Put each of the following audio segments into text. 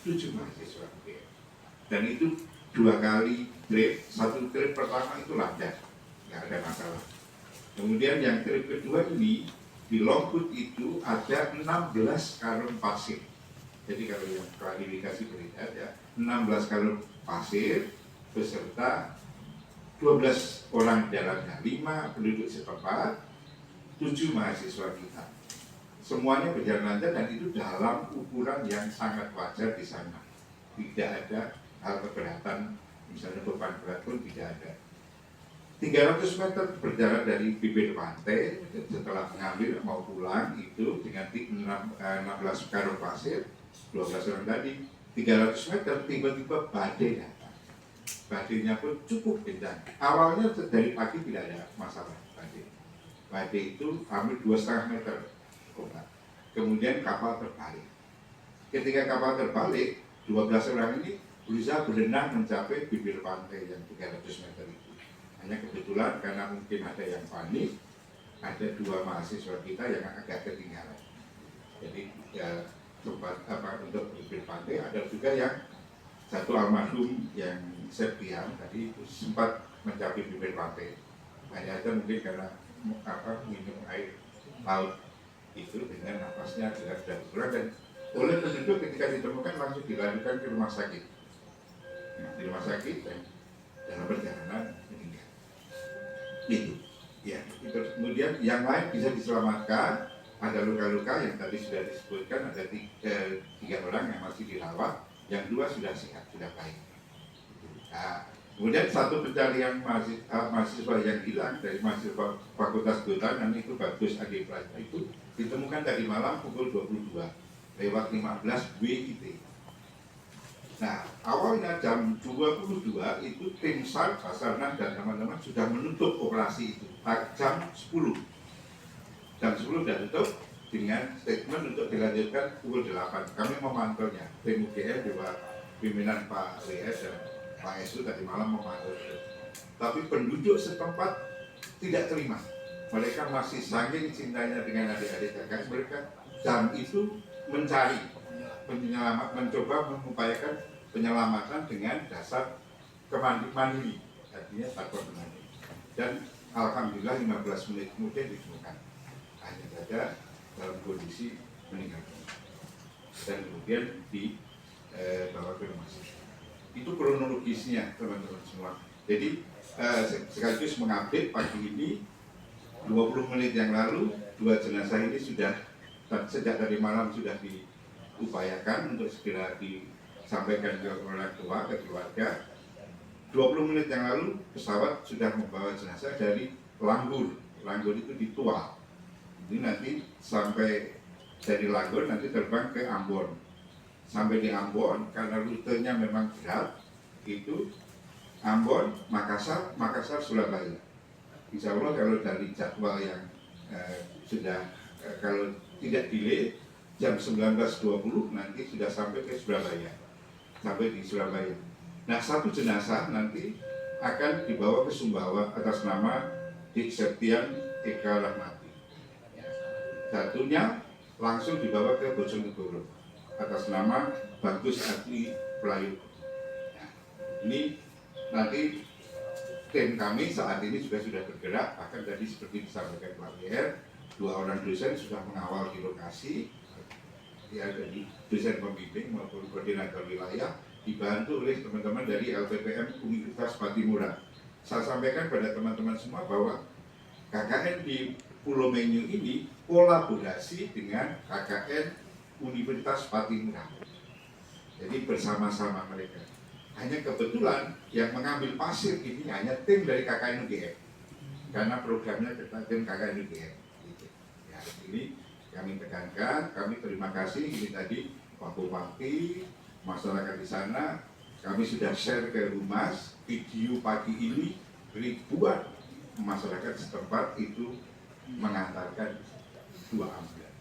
7 mahasiswa UGM. Dan itu 2 kali trip, 1 trip pertama itu lancar, nggak ada masalah. Kemudian yang trip kedua ini di Longput itu ada 16 karung pasir. Jadi kalau yang klarifikasi beredar ya, 16 karung pasir beserta 12 orang di dalamnya, 5 penduduk setempat, 7 mahasiswa kita. Semuanya berjalan lancar dan itu dalam ukuran yang sangat wajar di sana. Tidak ada hal keberatan, misalnya beban berat pun tidak ada. 300 meter berjalan dari bibir pantai, setelah mengambil mau pulang itu dengan 16 karung pasir, 12 orang tadi, 300 meter tiba-tiba badai datang. Badainya pun cukup kencang. Awalnya dari pagi tidak ada masalah badai. Badai itu hampir 2,5 meter. Kemudian kapal terbalik. Ketika kapal terbalik, 12 orang ini berusaha berenang mencapai bibir pantai yang 300 meter itu. Hanya kebetulan karena mungkin ada yang panik, ada 2 mahasiswa kita yang agak ketinggalan. Jadi ya tempat untuk bibir pantai, ada juga yang satu almarhum yang Septian tadi itu sempat mencapai bibir pantai. Hanya saja mungkin karena minum air laut itu dengan napasnya sudah berkurang dan oleh penduduk ketika ditemukan langsung dilarikan ke rumah sakit. Nah, di rumah sakit dan dalam perjalanan meninggal. Itu, ya. Itu. Kemudian yang lain bisa diselamatkan. Ada luka-luka yang tadi sudah disebutkan, ada 3 orang yang masih dirawat, yang 2 sudah sehat, sudah baik. Nah, kemudian satu pencarian mahasiswa yang hilang dari mahasiswa Fakultas Kehutanan itu Bagus Adi Praja itu ditemukan tadi malam pukul 22 lewat 15 WIB. Nah, awalnya jam 22 itu tim SAR, Basarnas dan teman-teman sudah menutup operasi itu. Jam 10 sudah tutup dengan statement untuk dilanjutkan pukul 8. Kami memantaunya, tim UGM juga pimpinan Pak WS dan Pak SU tadi malam memantau. Tapi penduduk setempat tidak terima. Mereka masih saking cintanya dengan adik-adik kakak, mereka jam itu mencari penyelamat, mencoba mengupayakan penyelamatan dengan dasar mandiri, artinya takut mandiri. Dan alhamdulillah 15 menit kemudian ditemukan, hanya saja dalam kondisi meninggal dan kemudian dibawa ke rumah sakit. Itu kronologisnya teman-teman semua. Jadi sekaligus mengupdate pagi ini 20 menit yang lalu 2 jenazah ini sudah sejak tadi malam sudah diupayakan untuk segera disampaikan ke orang tua, ke keluarga. 20 menit yang lalu pesawat sudah membawa jenazah dari Langgur. Langgur itu di Tual. Ini nanti sampai dari Langgur nanti terbang ke Ambon. Sampai di Ambon karena rutenya memang berat, itu Ambon, Makassar, Surabaya. Insya Allah kalau dari jadwal yang sudah kalau tidak delay jam 19.20 nanti sudah sampai ke Surabaya, sampai di Surabaya. Nah, satu jenazah nanti akan dibawa ke Sumbawa atas nama Dik Septian Eka Rahmati. Satunya langsung dibawa ke Bojonegoro atas nama Bagus Adi Prayogo. Nah, ini nanti tim kami saat ini juga sudah bergerak, bahkan tadi seperti disampaikan Pak WR, 2 orang dosen sudah mengawal di lokasi, ya dari dosen pembimbing maupun koordinator wilayah, dibantu oleh teman-teman dari LPPM Universitas Patimura. Saya sampaikan pada teman-teman semua bahwa KKN di Pulau Menyu ini kolaborasi dengan KKN Universitas Patimura. Jadi bersama-sama mereka. Hanya kebetulan yang mengambil pasir ini hanya tim dari KKN UGM, karena programnya tim KKN UGM. Ya, ini kami tekankan, kami terima kasih. Ini tadi Pak Bupati, masyarakat di sana, kami sudah share ke Humas video pagi ini, ribuan masyarakat setempat itu mengantarkan 2 ambulan,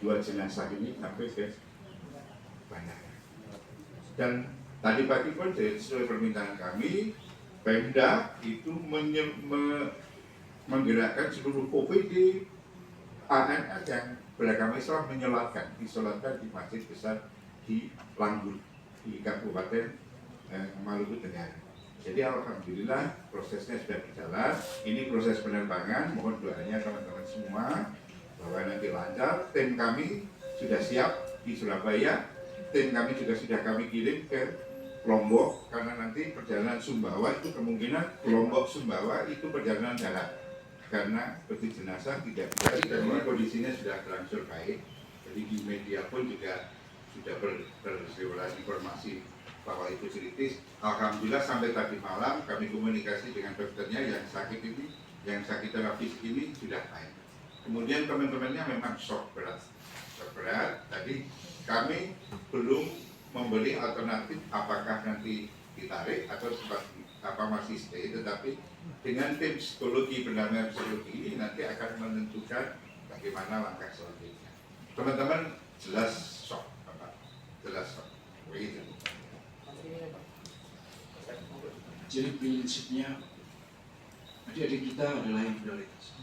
2 jenazah ini sampai ke bandara. Dan tadi pagi pun sesuai permintaan kami, Pemda itu menggerakkan seluruh OPD ANS yang beragama Islam disolatkan di masjid besar di Langgur. di Kabupaten Maluku Tengah. Jadi alhamdulillah prosesnya sudah berjalan. Ini proses penerbangan, mohon doanya teman-teman semua bahwa nanti lancar. Tim kami sudah siap di Surabaya, tim kami juga sudah kami kirim ke Lombok, karena nanti perjalanan Sumbawa itu kemungkinan Lombok Sumbawa itu perjalanan darat, karena peti jenazah tidak bisa dibawa, kondisinya sudah berangsur baik. Jadi di media pun juga sudah bersirkulasi informasi bahwa itu kritis. Alhamdulillah sampai tadi malam kami komunikasi dengan dokternya yang sakit ini, yang sakit terapis ini sudah baik. Kemudian teman-temannya memang shock berat. Tadi kami belum memberi alternatif apakah nanti ditarik atau masih stay, tetapi dengan tim psikologi, pendampingan psikologi ini nanti akan menentukan bagaimana langkah selanjutnya. Teman-teman jelas shock, Bapak. Jelas shock. Begitu. Jadi prinsipnya adik-adik kita adalah yang prioritas,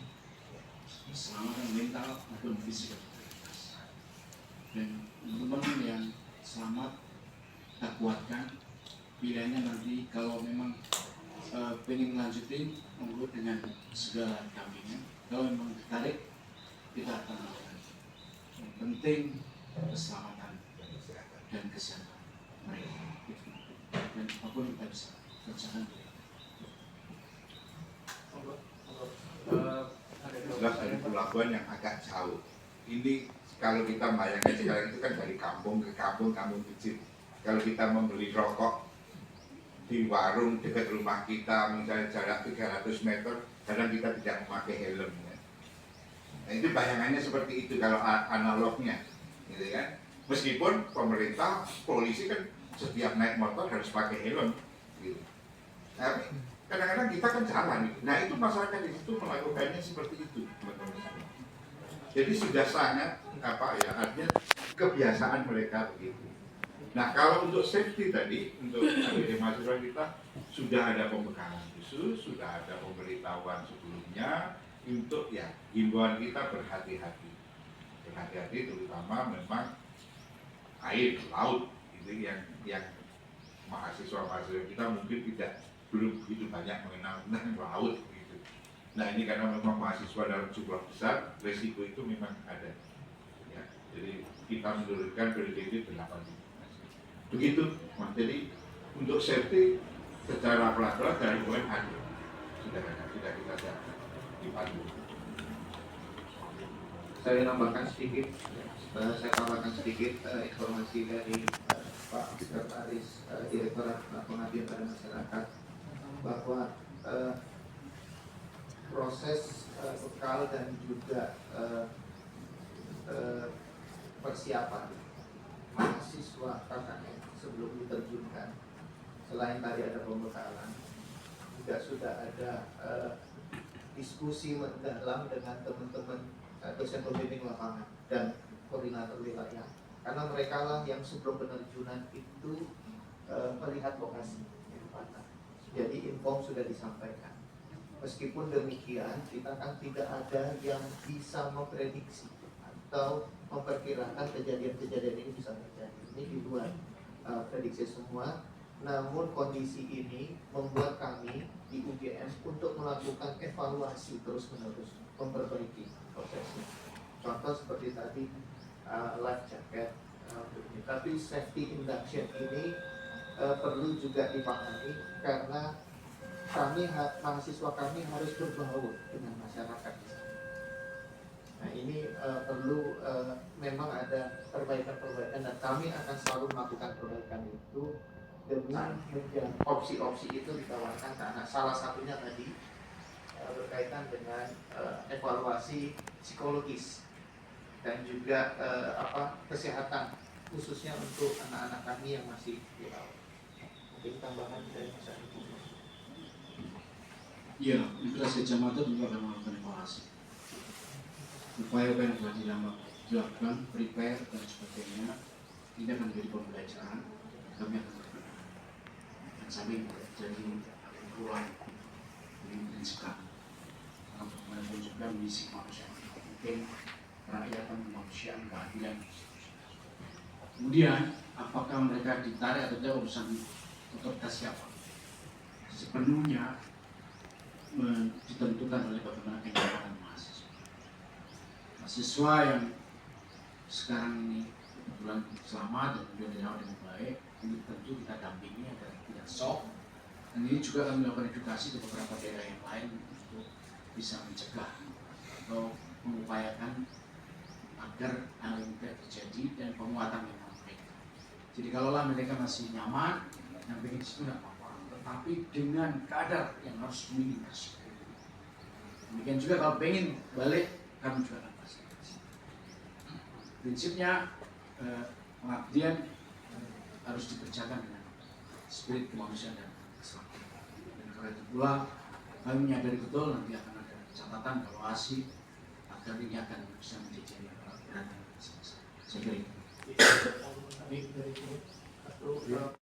keselamatan mental maupun fisik prioritas. Dan teman-teman yang selamat kita kuatkan, pilihannya nanti kalau memang pengen lanjutin monggo dengan segala dampingan. Kalau memang ditarik kita akan lakukan. Yang penting keselamatan dan kesehatan mereka. Dan apapun kita bisa kerjakan. Jelas dari pelabuhan yang agak jauh. Ini kalau kita bayangkan sekarang itu kan dari kampung ke kampung, kampung kecil. Kalau kita membeli rokok di warung dekat rumah kita, misalnya jarak 300 meter, kadang kita tidak memakai helm. Ya. Nah, itu bayangannya seperti itu kalau analognya, gitu kan? Meskipun pemerintah, polisi kan setiap naik motor harus pakai helm, gitu. Tapi kadang-kadang kita kan jalan. Nah itu masyarakat di situ melakukannya seperti itu, teman-teman. Jadi sudah sangat artinya kebiasaan mereka begitu. Nah kalau untuk safety tadi, untuk adik mahasiswa kita sudah ada pembekalan khusus, sudah ada pemberitahuan sebelumnya untuk himbauan kita berhati-hati, terutama memang air laut itu yang mahasiswa kita mungkin belum begitu banyak mengenal tentang laut gitu. Nah ini karena memang mahasiswa dalam jumlah besar, resiko itu memang ada. Ya, jadi kita menurunkan PDD 8. Begitu, Mas. Jadi untuk safety secara pelan-pelan dari UN ada sudah kita siapkan dipandu. Saya tambahkan sedikit informasi dari Pak Sekretaris Direktorat Pengabdian pada Masyarakat bahwa proses bekal dan juga persiapan mahasiswa KKN sebelum diterjunkan, selain tadi ada pembekalan, juga sudah ada diskusi mendalam dengan teman-teman dosen pembimbing lapangan dan koordinator wilayah, karena mereka lah yang sebelum penerjunan itu melihat lokasi di mana. Jadi info sudah disampaikan. Meskipun demikian, kita kan tidak ada yang bisa memprediksi atau memperkirakan kejadian-kejadian ini bisa terjadi. Ini di luar prediksi semua. Namun kondisi ini membuat kami di UGM untuk melakukan evaluasi terus-menerus, memperbaiki prosesnya. Contoh seperti tadi life jacket, tapi safety induction ini perlu juga dipahami karena mahasiswa kami harus berbaur dengan masyarakat di sana. Nah ini perlu memang ada perbaikan-perbaikan dan kami akan selalu melakukan perbaikan itu demi menjaga opsi-opsi itu ditawarkan ke anak. Salah satunya tadi berkaitan dengan evaluasi psikologis dan juga kesehatan khususnya untuk anak-anak kami yang masih di laut. Mungkin tambahan dari Mas Arif. Iya, Migrasi Jamata juga akan melakukan evaluasi. Upaya yang telah dilakukan, prepare dan sebagainya, ini akan menjadi pembelajaran. Kami akan berpikir dan sambil jadi pulang dari prinsip kami untuk menunjukkan misi manusia yang penting, kerakyatan, kemanusiaan, keadilan. Kemudian apakah mereka ditarik atau tidak urusan otoritas siapa? Sepenuhnya ditentukan oleh bagaimana kenyamanan mahasiswa. Mahasiswa yang sekarang ini kebetulan selamat dan kemudian dirawat dengan baik, ini tentu kita dampingi agar tidak shock. Dan ini juga akan melakukan edukasi ke beberapa daerah yang lain untuk bisa mencegah atau mengupayakan agar hal ini tidak terjadi dan penguatan mental mereka. Jadi kalaulah mereka masih nyaman, yang ingin itu tidak apa-apa, tetapi dengan kadar yang harus minim resiko. Demikian juga kalau pengen balik, kami juga akan fasilitasi. Prinsipnya pengabdian harus dikerjakan dengan spirit kemanusiaan dan keselamatan. Dan karena itu pula kami menyadari betul nanti akan ada catatan evaluasi agar ini akan bisa menjadi perhatian bersama-sama. Saya kira itu. Baik, dari sini. Satu,